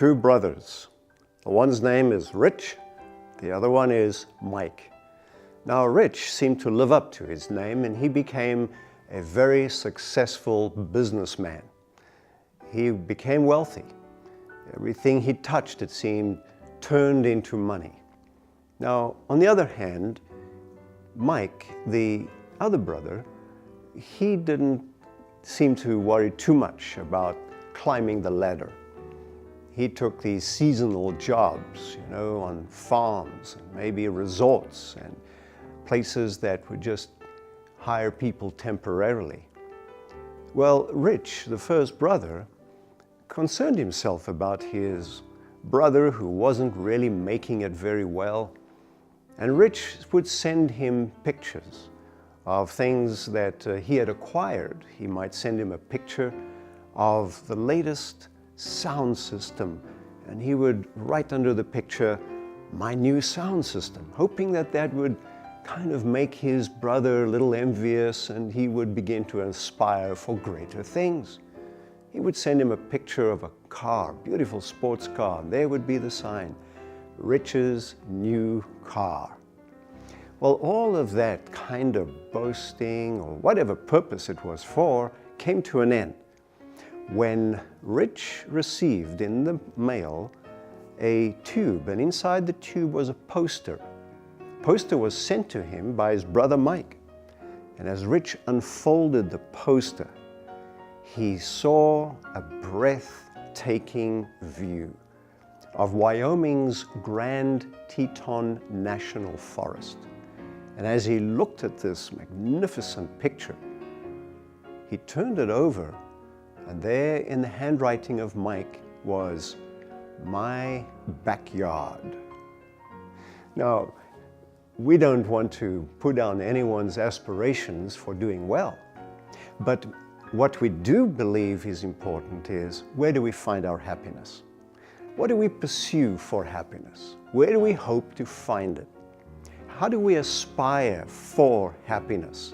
two brothers. One's name is Rich, the other one is Mike. Now, Rich seemed to live up to his name, and he became a very successful businessman. He became wealthy. Everything he touched, it seemed, turned into money. Now, on the other hand, Mike, the other brother, he didn't seem to worry too much about climbing the ladder. He took these seasonal jobs, on farms and maybe resorts and places that would just hire people temporarily. Well, Rich, the first brother, concerned himself about his brother who wasn't really making it very well. And Rich would send him pictures of things that he had acquired. He might send him a picture of the latest sound system, and he would write under the picture, "My new sound system," hoping that that would kind of make his brother a little envious, and he would begin to aspire for greater things. He would send him a picture of a car, beautiful sports car, and there would be the sign, "Rich's new car." Well, all of that kind of boasting, or whatever purpose it was for, came to an end when Rich received in the mail a tube, and inside the tube was a poster. The poster was sent to him by his brother Mike. And as Rich unfolded the poster, he saw a breathtaking view of Wyoming's Grand Teton National Forest. And as he looked at this magnificent picture, he turned it over, and there in the handwriting of Mike was, "My backyard." Now, we don't want to put down anyone's aspirations for doing well, but what we do believe is important is, where do we find our happiness? What do we pursue for happiness? Where do we hope to find it? How do we aspire for happiness?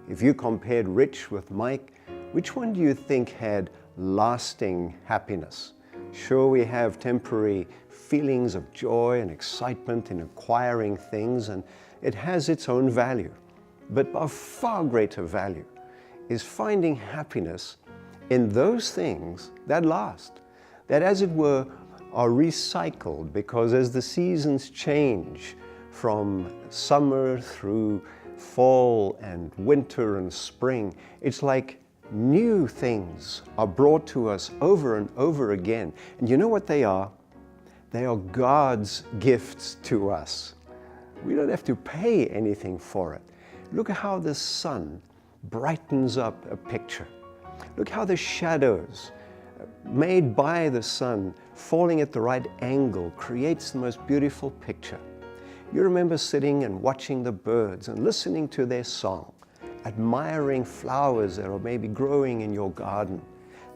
If you compared Rich with Mike, which one do you think had lasting happiness? Sure, we have temporary feelings of joy and excitement in acquiring things, and it has its own value. But of far greater value is finding happiness in those things that last, that as it were are recycled, because as the seasons change from summer through fall and winter and spring, it's like new things are brought to us over and over again. And you know what they are? They are God's gifts to us. We don't have to pay anything for it. Look at how the sun brightens up a picture. Look how the shadows made by the sun falling at the right angle creates the most beautiful picture. You remember sitting and watching the birds and listening to their song, admiring flowers that are maybe growing in your garden.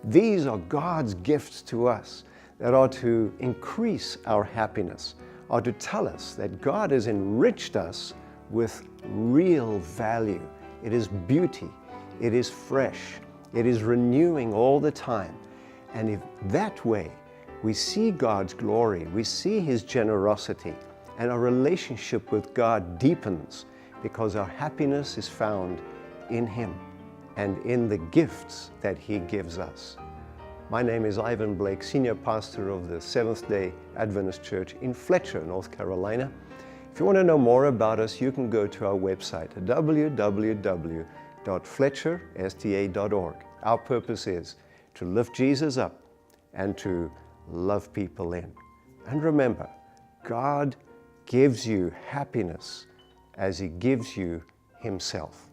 These are God's gifts to us that are to increase our happiness, are to tell us that God has enriched us with real value. It is beauty, it is fresh, it is renewing all the time. And if that way we see God's glory, we see His generosity, and our relationship with God deepens because our happiness is found in Him and in the gifts that He gives us. My name is Ivan Blake, Senior Pastor of the Seventh-day Adventist Church in Fletcher, North Carolina. If you want to know more about us, you can go to our website, www.fletchersta.org. Our purpose is to lift Jesus up and to love people in. And remember, God gives you happiness as He gives you Himself.